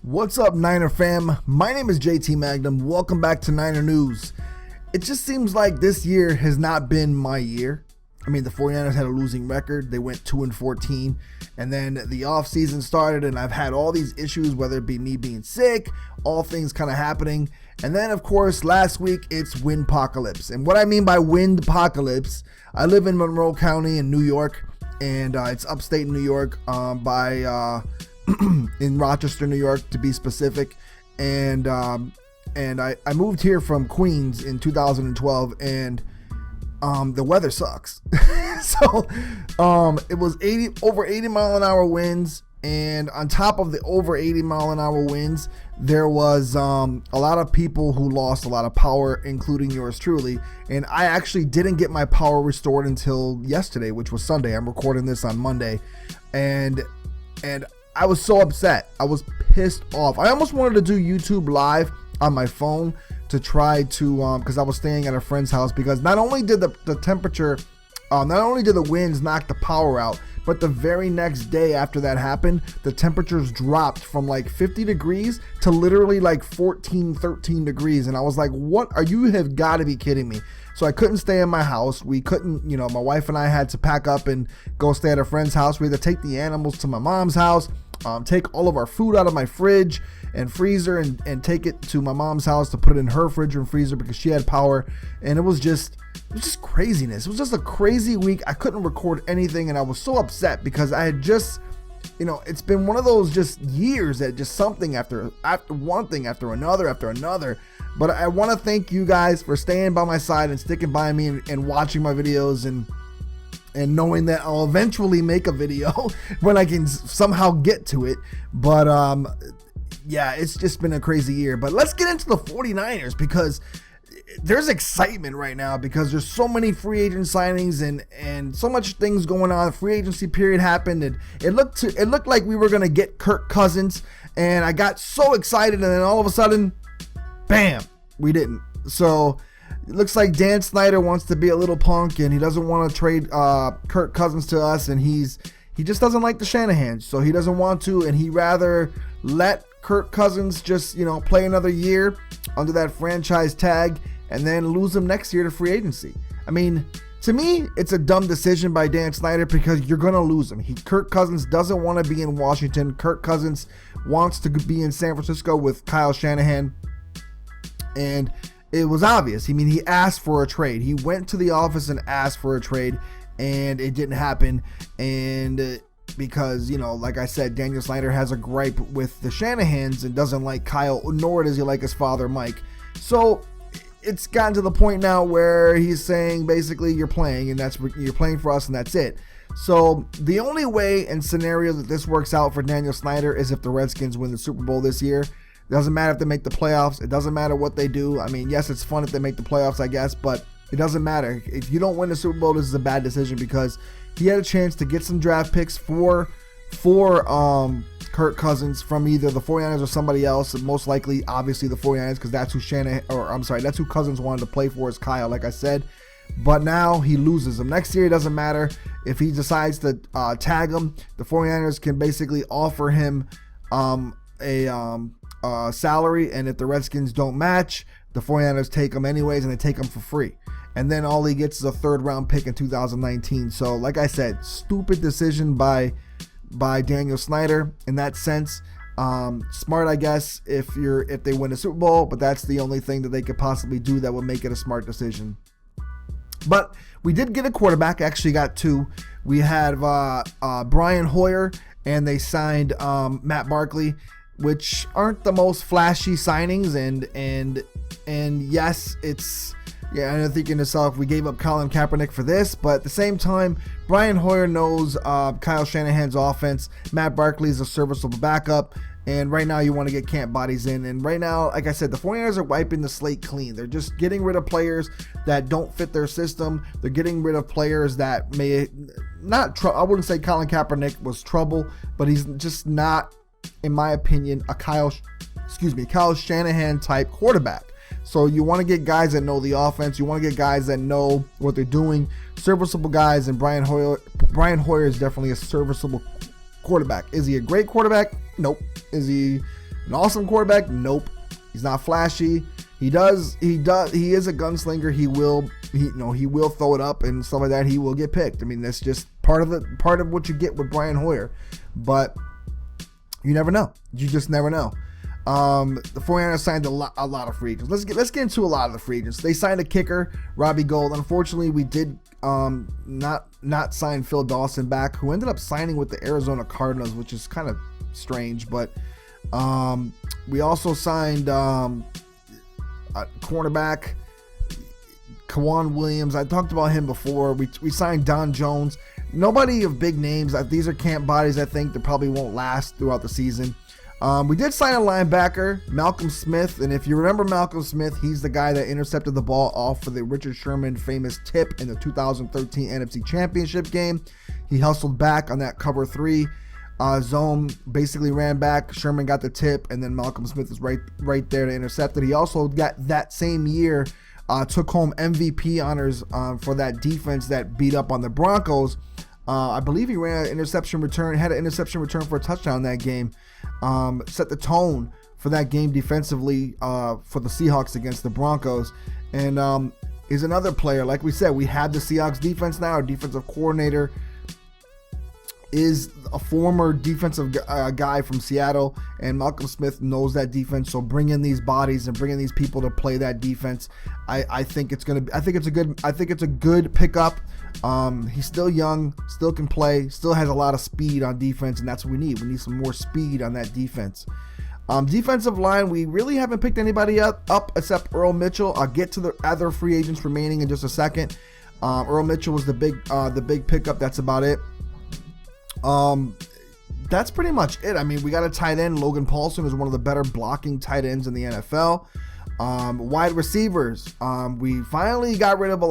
What's up, Niner fam? My name is JT Magnum. Welcome back to Niner News. It just seems like this year has not been my year. I mean, the 49ers had a losing record. They went 2-14, and then the offseason started, and I've had all these issues, whether it be me being sick, all things kind of happening. And then, of course, last week, it's windpocalypse. And what I mean by windpocalypse, I live in Monroe County in New York, and it's upstate New York in Rochester, New York, to be specific. And I moved here from Queens in 2012, and the weather sucks. So it was over 80 mile an hour winds, and on top of the over 80 mile an hour winds, there was a lot of people who lost a lot of power, including yours truly. And I actually didn't get my power restored until yesterday, which was Sunday. I'm recording this on Monday, and I was so upset. I was pissed off. I almost wanted to do YouTube live on my phone to try to, because I was staying at a friend's house, because not only did the temperature, not only did the winds knock the power out, but the very next day after that happened, the temperatures dropped from like 50 degrees to literally like 14, 13 degrees. And I was like, you have got to be kidding me. So I couldn't stay in my house. We couldn't, my wife and I had to pack up and go stay at a friend's house. We had to take the animals to my mom's house, take all of our food out of my fridge and freezer and take it to my mom's house to put it in her fridge and freezer because she had power. And it was just craziness. It was just a crazy week. I couldn't record anything, and I was so upset because I had just, it's been one of those just years that just something after one thing after another. But I want to thank you guys for staying by my side and sticking by me and watching my videos and knowing that I'll eventually make a video when I can somehow get to it. But yeah, it's just been a crazy year. But let's get into the 49ers, because there's excitement right now because there's so many free agent signings and so much things going on. The free agency period happened, and it looked like we were going to get Kirk Cousins, and I got so excited, and then all of a sudden, bam, we didn't. So it looks like Dan Snyder wants to be a little punk, and he doesn't want to trade Kirk Cousins to us, and he just doesn't like the Shanahans, so he doesn't want to, and he rather let Kirk Cousins just play another year under that franchise tag and then lose him next year to free agency. I mean, to me, it's a dumb decision by Dan Snyder because you're going to lose him. Kirk Cousins doesn't want to be in Washington. Kirk Cousins wants to be in San Francisco with Kyle Shanahan. And it was obvious. I mean, he asked for a trade. He went to the office and asked for a trade, and it didn't happen. And because, like I said, Daniel Snyder has a gripe with the Shanahans and doesn't like Kyle, nor does he like his father, Mike. So it's gotten to the point now where he's saying, basically, you're playing, and you're playing for us, and that's it. So the only way and scenario that this works out for Daniel Snyder is if the Redskins win the Super Bowl this year. It doesn't matter if they make the playoffs. It doesn't matter what they do. I mean, yes, it's fun if they make the playoffs, I guess, but it doesn't matter. If you don't win the Super Bowl, this is a bad decision because he had a chance to get some draft picks for Kirk Cousins from either the 49ers or somebody else, and most likely, obviously, the 49ers, because that's who Cousins wanted to play for is Kyle, like I said. But now he loses him. Next year, it doesn't matter. If he decides to tag him, the 49ers can basically offer him a salary, and if the Redskins don't match, the 49ers take him anyways, and they take him for free. And then all he gets is a third-round pick in 2019. So, like I said, stupid decision by Daniel Snyder in that sense. Smart, I guess, if they win a Super Bowl, but that's the only thing that they could possibly do that would make it a smart decision. But we did get a quarterback. Actually got two. We had Brian Hoyer, and they signed Matt Barkley, which aren't the most flashy signings, and yes, it's, yeah, and I'm thinking to myself, we gave up Colin Kaepernick for this, but at the same time, Brian Hoyer knows Kyle Shanahan's offense. Matt Barkley is a serviceable backup, and right now you want to get camp bodies in, and right now, like I said, the 49ers are wiping the slate clean. They're just getting rid of players that don't fit their system. They're getting rid of players that may not, I wouldn't say Colin Kaepernick was trouble, but he's just not, in my opinion, a Kyle Shanahan type quarterback. So you want to get guys that know the offense. You want to get guys that know what they're doing, serviceable guys, and Brian Hoyer is definitely a serviceable quarterback. Is he a great quarterback? Nope. Is he An awesome quarterback? Nope. He's not flashy. He is a gunslinger. He will throw it up and stuff like that. He will get picked. I mean, that's just part of what you get with Brian Hoyer. But you never know. You just never know. The 49ers signed a lot of free agents. Let's get into a lot of the free agents. They signed a kicker, Robbie Gould. Unfortunately, we did not sign Phil Dawson back, who ended up signing with the Arizona Cardinals, which is kind of strange. But we also signed a cornerback, Kawan Williams. I talked about him before. We signed Don Jones. Nobody of big names. These are camp bodies, I think, that probably won't last throughout the season. We did sign a linebacker, Malcolm Smith, and if you remember Malcolm Smith, he's the guy that intercepted the ball off for the Richard Sherman famous tip in the 2013 NFC Championship game. He hustled back on that cover 3 zone, basically ran back. Sherman got the tip, and then Malcolm Smith was right there to intercept it. He also got that same year took home MVP honors for that defense that beat up on the Broncos. I believe he had an interception return for a touchdown in that game. Set the tone for that game defensively for the Seahawks against the Broncos. And is another player. Like we said, we have the Seahawks defense now. Our defensive coordinator is a former defensive guy from Seattle, and Malcolm Smith knows that defense. So bring in these bodies and bring in these people to play that defense. I think it's a good pickup. He's still young, still can play, still has a lot of speed on defense, and that's what we need. We need some more speed on that defense. Defensive line, we really haven't picked anybody up except Earl Mitchell. I'll get to the other free agents remaining in just a second. Earl Mitchell was the big pickup. That's about it. That's pretty much it. I mean, we got a tight end. Logan Paulson is one of the better blocking tight ends in the NFL. Wide receivers, we finally got rid of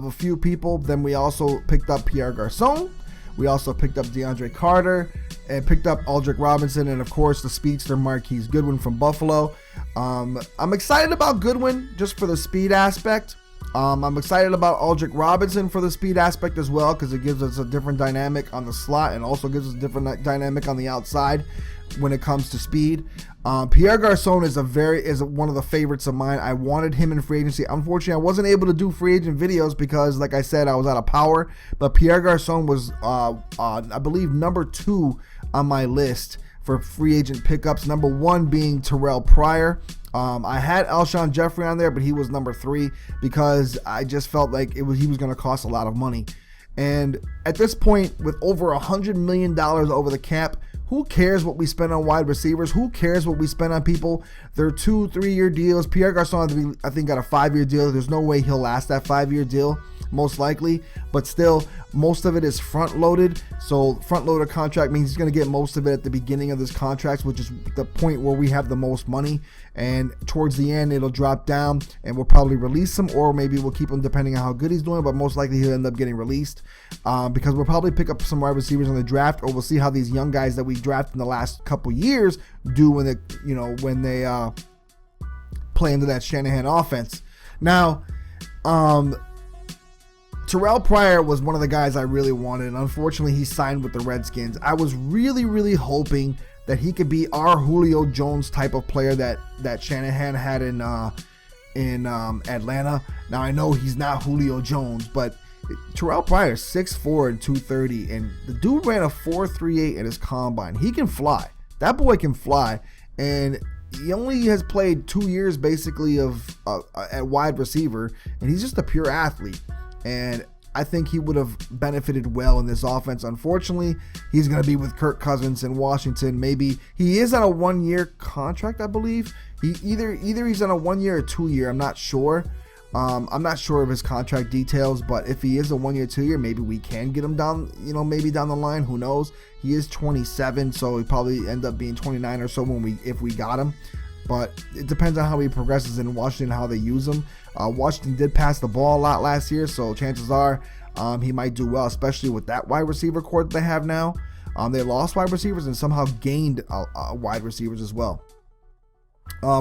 a few people. Then we also picked up Pierre Garçon. We also picked up DeAndre Carter and picked up Aldrick Robinson, and of course the speedster Marquise Goodwin from Buffalo. I'm excited about Goodwin just for the speed aspect. I'm excited about Aldrick Robinson for the speed aspect as well, because it gives us a different dynamic on the slot and also gives us a different dynamic on the outside when it comes to speed. Pierre Garçon is one of the favorites of mine. I wanted him in free agency. Unfortunately, I wasn't able to do free agent videos because, like I said, I was out of power. But Pierre Garçon was, I believe, number 2 on my list for free agent pickups. Number 1 being Terrell Pryor. I had Alshon Jeffrey on there, but he was number 3 because I just felt like he was going to cost a lot of money. And at this point, with over $100 million over the cap, who cares what we spend on wide receivers? Who cares what we spend on people? They're 2-3 year deals. Pierre Garçon, I think, got a 5-year deal. There's no way he'll last that 5-year deal, most likely. But still, most of it is front-loaded. So front-loaded contract means he's going to get most of it at the beginning of this contract, which is the point where we have the most money. And towards the end, it'll drop down, and we'll probably release him, or maybe we'll keep him depending on how good he's doing. But most likely he'll end up getting released because we'll probably pick up some wide receivers in the draft, or we'll see how these young guys that we drafted in the last couple years do when they play into that Shanahan offense. Now, Terrell Pryor was one of the guys I really wanted, and unfortunately he signed with the Redskins. I was really, really hoping that he could be our Julio Jones type of player that Shanahan had in Atlanta. Now, I know he's not Julio Jones, but Terrell Pryor is 6'4" and 230, and the dude ran a 4.38 at his combine. He can fly. That boy can fly, and he only has played 2 years basically at wide receiver, and he's just a pure athlete. And I think he would have benefited well in this offense. Unfortunately, he's going to be with Kirk Cousins in Washington. Maybe he is on a 1-year contract, I believe. Either he's on a 1-year or 2-year. I'm not sure. I'm not sure of his contract details, but if he is a 1-year, 2-year, maybe we can get him down, maybe down the line. Who knows? He is 27, so he probably end up being 29 or so if we got him. But it depends on how he progresses in Washington, how they use him. Washington did pass the ball a lot last year, so chances are he might do well, especially with that wide receiver core that they have now. They lost wide receivers and somehow gained wide receivers as well.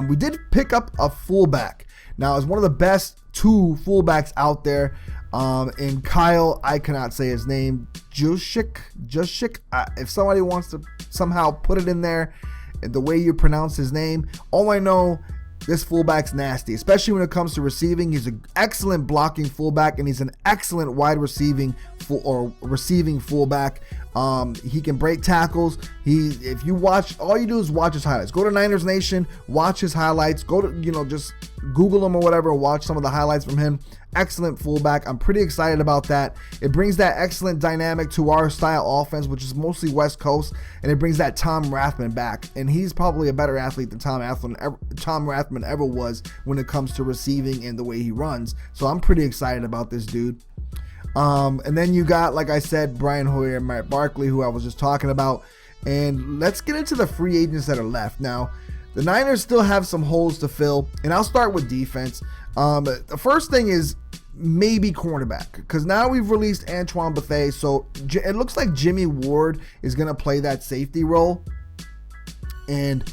We did pick up a fullback. Now, it's one of the best 2 fullbacks out there. And Kyle, I cannot say his name, Juszczyk. If somebody wants to somehow put it in there the way you pronounce his name. All I know, this fullback's nasty, especially when it comes to receiving. He's an excellent blocking fullback, and he's an excellent wide receiving fullback. He can break tackles. If you watch, all you do is watch his highlights. Go to Niners Nation, watch his highlights. Go to, just Google him or whatever, watch some of the highlights from him. Excellent fullback. I'm pretty excited about that. It brings that excellent dynamic to our style offense, which is mostly West Coast, and it brings that Tom Rathman back. And he's probably a better athlete than Tom Rathman ever was when it comes to receiving and the way he runs. So I'm pretty excited about this dude. And then you got, like I said, Brian Hoyer and Matt Barkley, who I was just talking about. And let's get into the free agents that are left. Now, the Niners still have some holes to fill, and I'll start with defense. The first thing is maybe cornerback, because now we've released Antoine Bethea, so it looks like Jimmie Ward is going to play that safety role, and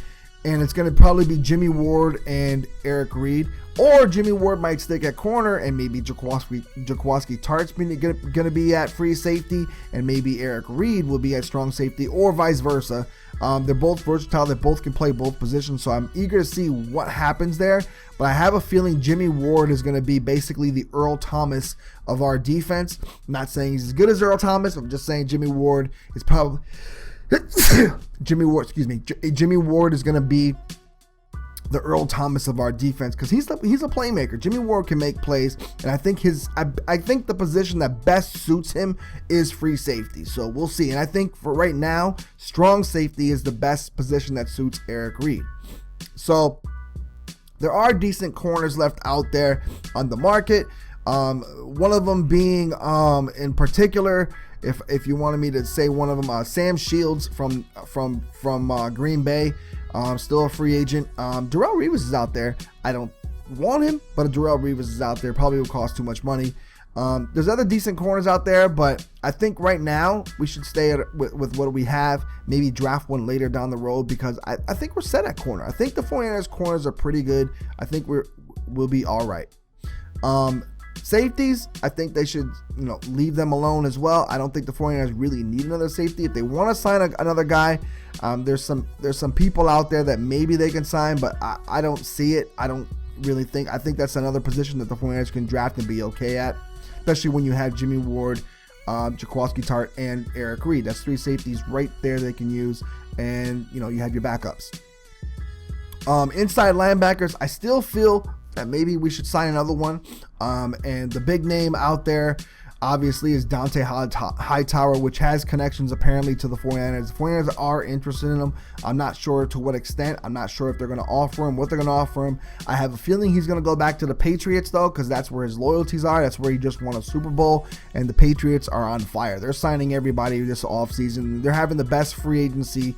it's going to probably be Jimmie Ward and Eric Reed, or Jimmie Ward might stick at corner, and maybe Jaquiski Tartt's going to be at free safety, and maybe Eric Reed will be at strong safety, or vice versa. They're both versatile. They both can play both positions, so I'm eager to see what happens there. But I have a feeling Jimmie Ward is going to be basically the Earl Thomas of our defense. I'm not saying he's as good as Earl Thomas. I'm just saying Jimmie Ward is probably Jimmie Ward is going to be the Earl Thomas of our defense, because he's a playmaker. Jimmie Ward can make plays, and I think the position that best suits him is free safety. So we'll see. And I think for right now, strong safety is the best position that suits Eric Reed. So there are decent corners left out there on the market. One of them being, in particular, if you wanted me to say one of them, Sam Shields from Green Bay. Still a free agent. Darrelle Revis is out there. I don't want him, but Darrelle Revis is out there. Probably will cost too much money. There's other decent corners out there, but I think right now we should stay with what we have. Maybe draft one later down the road, because I think we're set at corner. I think the 49ers corners are pretty good. I think we'll be all right. Safeties, I think they should leave them alone as well. I don't think the 49ers really need another safety. If they want to sign another guy, there's some people out there that maybe they can sign, but I don't see it. I don't really think. I think that's another position that the 49ers can draft and be okay at, especially when you have Jimmie Ward, Jaquiski Tartt, and Eric Reed. That's three safeties right there they can use, and you have your backups. Inside linebackers, I still feel that maybe we should sign another one. And the big name out there, obviously, is Dante Hightower, which has connections apparently to the 49ers. The 49ers are interested in him. I'm not sure to what extent. I'm not sure if they're going to offer him, what they're going to offer him. I have a feeling he's going to go back to the Patriots, though, because that's where his loyalties are. That's where he just won a Super Bowl, and the Patriots are on fire. They're signing everybody this offseason. They're having the best free agency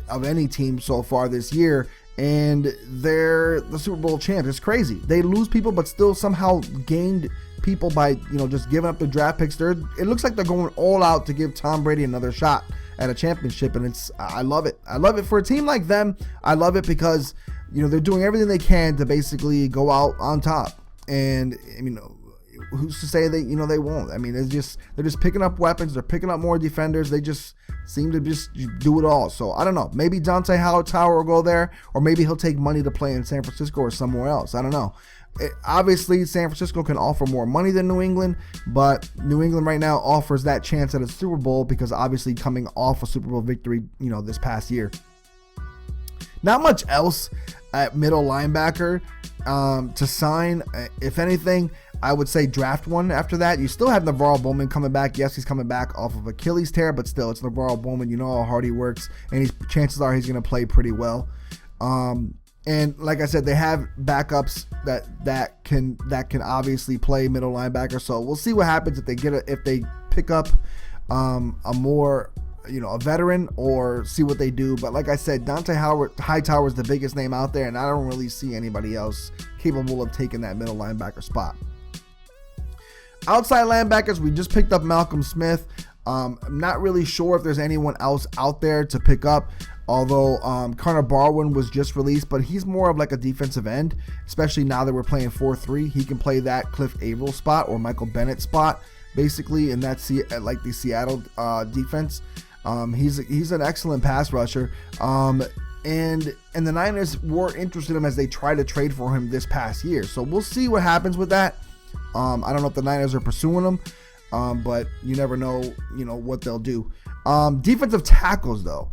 of any team so far this year, and they're the Super Bowl champs. It's crazy. They lose people, but still somehow gained people by just giving up the draft picks. It looks like they're going all out to give Tom Brady another shot at a championship, and I love it. I love it for a team like them. I love it because they're doing everything they can to basically go out on top. And who's to say they won't? I mean, they're just picking up weapons. They're picking up more defenders. They just seem to just do it all. So I don't know. Maybe Dante Hightower will go there, or maybe he'll take money to play in San Francisco or somewhere else. I don't know. Obviously, San Francisco can offer more money than New England, but New England right now offers that chance at a Super Bowl because obviously coming off a Super Bowl victory, this past year. Not much else at middle linebacker to sign. If anything, I would say draft one after that. You still have Navarro Bowman coming back. Yes, he's coming back off of Achilles tear, but still, it's Navarro Bowman. You know how hard he works, and chances are he's going to play pretty well. And like I said, they have backups that can obviously play middle linebacker. So we'll see what happens if they pick up a veteran, or see what they do. But like I said, Dante Hightower is the biggest name out there, and I don't really see anybody else capable of taking that middle linebacker spot. Outside linebackers, we just picked up Malcolm Smith. I'm not really sure if there's anyone else out there to pick up, although Connor Barwin was just released, but he's more of like a defensive end, especially now that we're playing 4-3. He can play that Cliff Averill spot or Michael Bennett spot, basically, and that's like the Seattle defense. He's an excellent pass rusher. And the Niners were interested in him as they tried to trade for him this past year. So we'll see what happens with that. I don't know if the Niners are pursuing him, but you never know, what they'll do. Defensive tackles, though.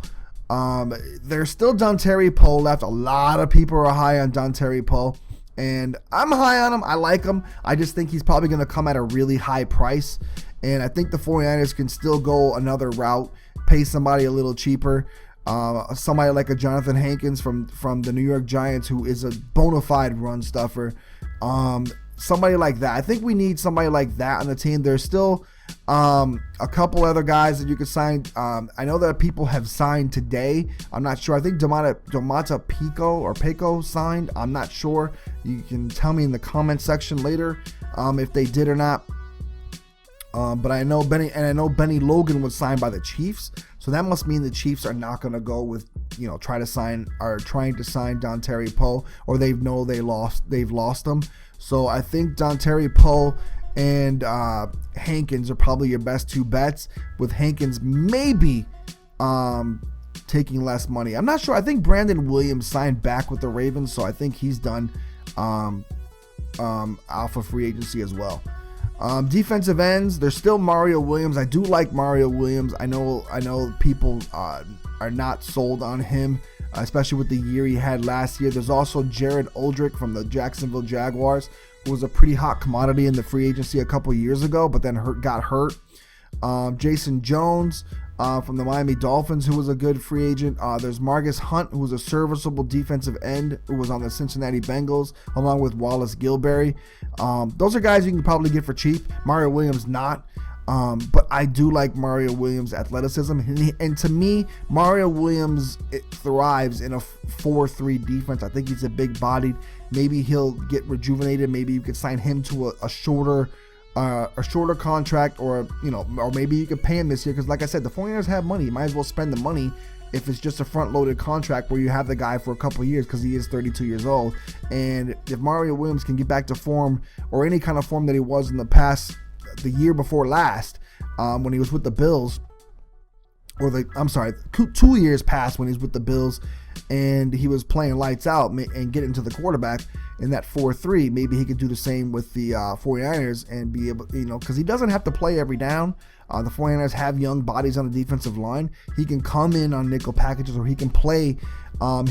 There's still Dontari Poe left. A lot of people are high on Dontari Poe, and I'm high on him. I like him. I just think he's probably going to come at a really high price, and I think the 49ers can still go another route, pay somebody a little cheaper. Somebody like a Jonathan Hankins from the New York Giants, who is a bona fide run stuffer. Somebody like that. I think we need somebody like that on the team. There's still a couple other guys that you could sign. I know that people have signed today. I'm not sure. I think Domata Pico signed. I'm not sure. You can tell me in the comment section later if they did or not. But I know Benny Logan was signed by the Chiefs, so that must mean the Chiefs are not going to go with trying to sign Dontari Poe, or they've lost him. So I think Dontari Poe and Hankins are probably your best two bets, with Hankins maybe taking less money. I'm not sure. I think Brandon Williams signed back with the Ravens, so I think he's done alpha free agency as well. Defensive ends, there's still Mario Williams. I do like Mario Williams. I know people are not sold on him, especially with the year he had last year. There's also Jared Oldrick from the Jacksonville Jaguars, who was a pretty hot commodity in the free agency a couple years ago, but then got hurt. Jason Jones from the Miami Dolphins, who was a good free agent. There's Margus Hunt, who was a serviceable defensive end, who was on the Cincinnati Bengals, along with Wallace Gilberry. Those are guys you can probably get for cheap. Mario Williams not. But I do like Mario Williams' athleticism. And to me, Mario Williams thrives in a 4-3 defense. I think he's a big-bodied. Maybe he'll get rejuvenated. Maybe you could sign him to a shorter contract, or maybe you could pay him this year, because like I said, the 49ers have money. You might as well spend the money if it's just a front-loaded contract where you have the guy for a couple of years, because he is 32 years old. And if Mario Williams can get back to form, or any kind of form that he was in the year before last, when he was with the Bills, 2 years past when he was with the Bills, and he was playing lights out and getting to the quarterback in that 4-3, maybe he could do the same with the 49ers and be able, because he doesn't have to play every down. The 49ers have young bodies on the defensive line. He can come in on nickel packages, or he can play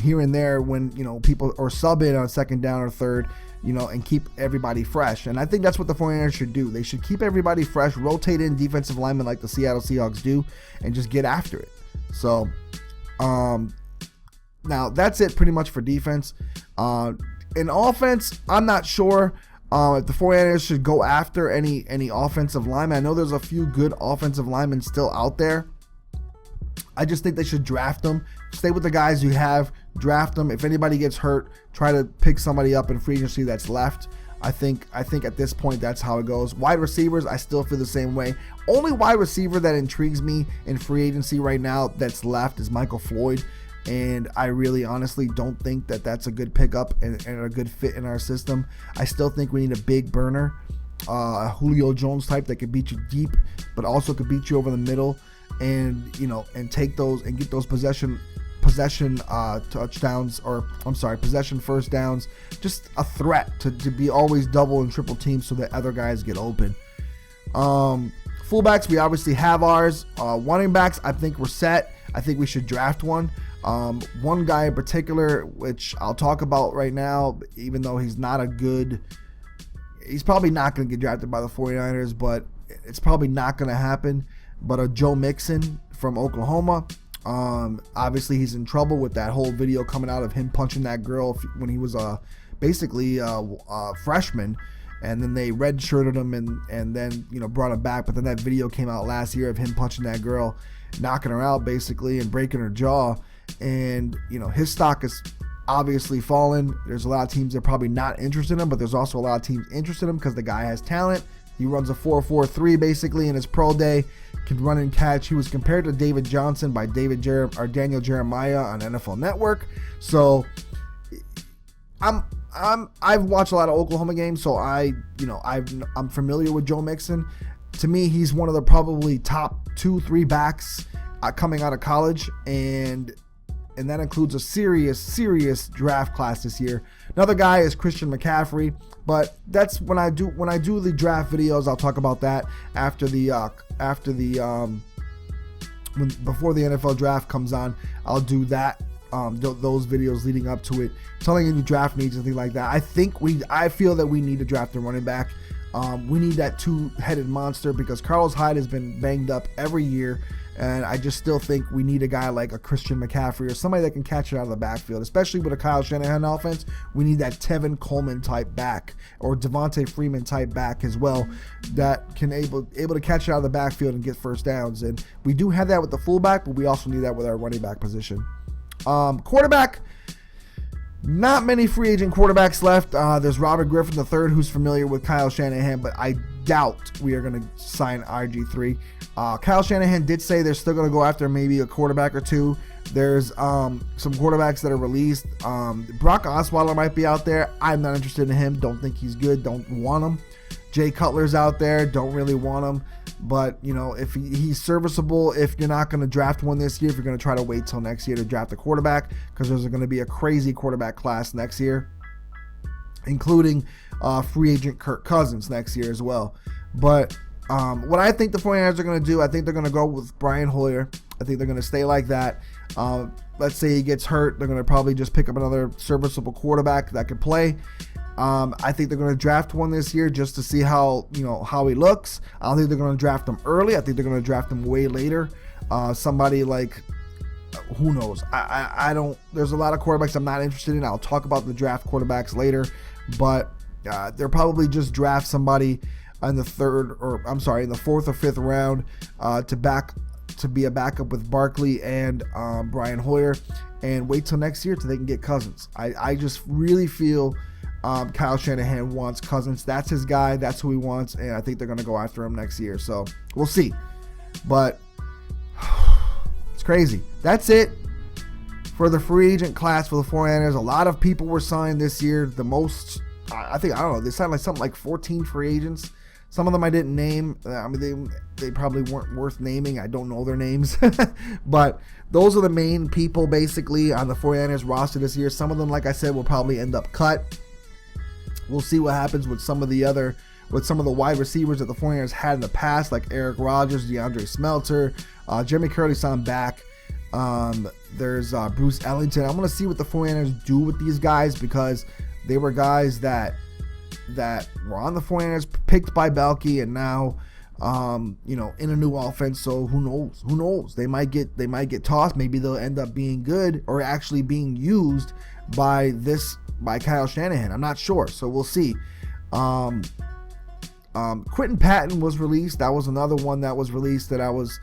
here and there when, people, or sub in on second down or third, and keep everybody fresh. And I think that's what the 49ers should do. They should keep everybody fresh, rotate in defensive linemen like the Seattle Seahawks do, and just get after it. So, now that's it pretty much for defense. In offense, I'm not sure if the 49ers should go after any offensive linemen. I know there's a few good offensive linemen still out there. I just think they should draft them. Stay with the guys you have, draft them. If anybody gets hurt, try to pick somebody up in free agency that's left. I think at this point that's how it goes. Wide receivers, I still feel the same way. Only wide receiver that intrigues me in free agency right now that's left is Michael Floyd. And I really honestly don't think that that's a good pickup and a good fit in our system. I still think we need a big burner, a Julio Jones type that could beat you deep, but also could beat you over the middle, and and take those and get those possession touchdowns, possession first downs. Just a threat to be always double and triple teams so that other guys get open. Fullbacks, we obviously have ours. Running backs, I think we're set. I think we should draft one. One guy in particular, which I'll talk about right now, even though he's probably not going to get drafted by the 49ers, but it's probably not going to happen. But Joe Mixon from Oklahoma, obviously he's in trouble with that whole video coming out of him punching that girl when he was basically a freshman, and then they redshirted him and then brought him back. But then that video came out last year of him punching that girl, knocking her out basically and breaking her jaw. And his stock is obviously fallen. There's a lot of teams that are probably not interested in him, but there's also a lot of teams interested in him because the guy has talent. He runs a 4.43 basically in his pro day, can run and catch. He was compared to David Johnson by Daniel Jeremiah on NFL Network. So I've watched a lot of Oklahoma games, so I'm familiar with Joe Mixon. To me, he's one of the probably top 2-3 backs coming out of college, and and that includes a serious draft class this year. Another guy is Christian McCaffrey, but that's when I do the draft videos. I'll talk about that before the NFL draft comes on. I'll do that. Those videos leading up to it, telling you draft needs and things like that. I feel that we need to draft a running back. We need that two-headed monster because Carlos Hyde has been banged up every year, and I just still think we need a guy like a Christian McCaffrey or somebody that can catch it out of the backfield, especially with a Kyle Shanahan offense. We need that Tevin Coleman type back or Devontae Freeman type back as well that can able to catch it out of the backfield and get first downs. And we do have that with the fullback, but we also need that with our running back position. Quarterback, not many free agent quarterbacks left. There's Robert Griffin III, who's familiar with Kyle Shanahan, but I doubt we are going to sign RG3. Kyle Shanahan did say they're still going to go after maybe a quarterback or two. There's some quarterbacks that are released. Brock Osweiler might be out there. I'm not interested in him. Don't think he's good. Don't want him. Jay Cutler's out there. Don't really want him. But, if he's serviceable, if you're not going to draft one this year, if you're going to try to wait till next year to draft a quarterback, because there's going to be a crazy quarterback class next year, including free agent Kirk Cousins next year as well. But what I think the 49ers are going to do, I think they're going to go with Brian Hoyer. I think they're going to stay like that. Let's say he gets hurt, they're going to probably just pick up another serviceable quarterback that could play. I think they're going to draft one this year just to see how he looks. I don't think they're going to draft him early. I think they're going to draft him way later. Somebody like, who knows? I don't. There's a lot of quarterbacks I'm not interested in. I'll talk about the draft quarterbacks later, but they'll probably just draft somebody in the fourth or fifth round to be a backup with Barkley and Brian Hoyer, and wait till next year till they can get Cousins. I just really feel Kyle Shanahan wants Cousins. That's his guy. That's who he wants, and I think they're going to go after him next year. So we'll see. But it's crazy. That's it for the free agent class for the 49ers. A lot of people were signed this year. The most, I don't know, they signed something like 14 free agents. Some of them I didn't name. They probably weren't worth naming. I don't know their names. But those are the main people basically on the 49ers roster this year. Some of them, like I said, will probably end up cut. We'll see what happens with some of the wide receivers that the 49ers had in the past, like Eric Rodgers, DeAndre Smelter, Jimmy Curley's on back. There's Bruce Ellington. I'm going to see what the 49ers do with these guys because they were guys that were on the 49ers, picked by Belke, and now in a new offense. So who knows? They might get tossed. Maybe they'll end up being good or actually being used by Kyle Shanahan. I'm not sure. So we'll see. Quentin Patton was released. That was another one that was released that I was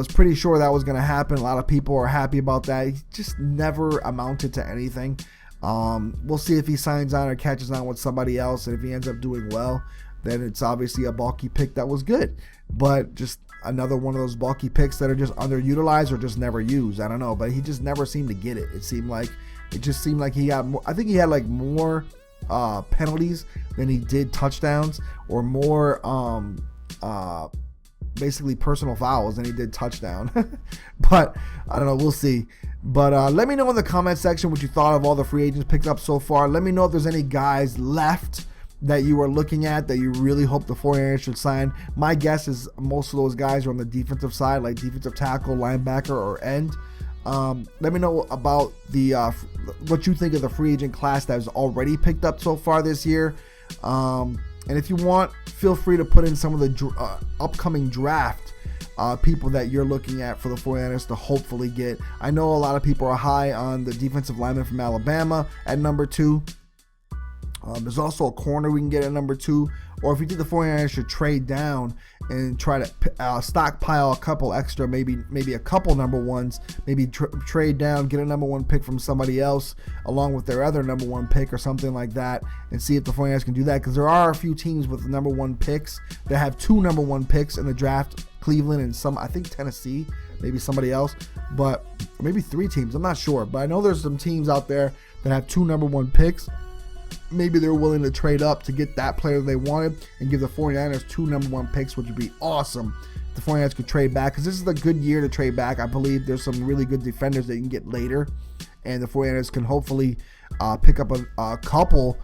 pretty sure that was going to happen. A lot of people are happy about that. He just never amounted to anything. We'll see if he signs on or catches on with somebody else, and if he ends up doing well, then it's obviously a bulky pick that was good. But just another one of those bulky picks that are just underutilized or just never used. I don't know, but he just never seemed to get it. It just seemed like he got more. I think he had more penalties than he did touchdowns, or more basically personal fouls than he did touchdown. But I don't know, we'll see. But let me know in the comment section what you thought of all the free agents picked up so far. Let me know if there's any guys left that you are looking at that you really hope the 49ers should sign. My guess is most of those guys are on the defensive side, like defensive tackle, linebacker, or end. Let me know about the what you think of the free agent class that was already picked up so far this year. And if you want, feel free to put in some of the upcoming draft people that you're looking at for the 49ers to hopefully get. I know a lot of people are high on the defensive lineman from Alabama at number 2. There's also a corner we can get at number 2. Or if you think the 49ers should trade down and try to stockpile a couple extra, maybe a couple number ones, maybe trade down, get a number 1 pick from somebody else along with their other number 1 pick or something like that, and see if the 49ers can do that. Because there are a few teams with number 1 picks that have 2 number 1 picks in the draft. Cleveland and I think Tennessee, maybe somebody else, but maybe 3 teams. I'm not sure, but I know there's some teams out there that have 2 number 1 picks. Maybe they're willing to trade up to get that player they wanted and give the 49ers 2 number 1 picks, which would be awesome the 49ers could trade back, because this is a good year to trade back. I believe there's some really good defenders that you can get later, and the 49ers can hopefully pick up a couple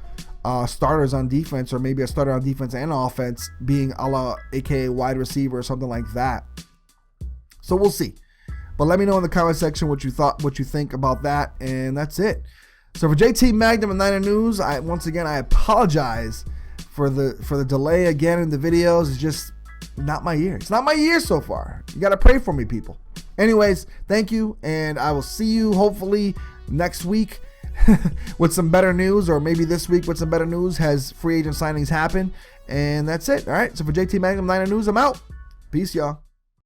starters on defense, or maybe a starter on defense and offense, being a la aka wide receiver or something like that. So we'll see. But let me know in the comment section what you think about that, and that's it. So for JT Magnum and Niner News, I apologize for the delay again in the videos. It's just not my year. It's not my year so far. You got to pray for me, people. Anyways, thank you, and I will see you hopefully next week with some better news, or maybe this week with some better news as free agent signings happen. And that's it. All right. So for JT Magnum, Niner News, I'm out. Peace, y'all.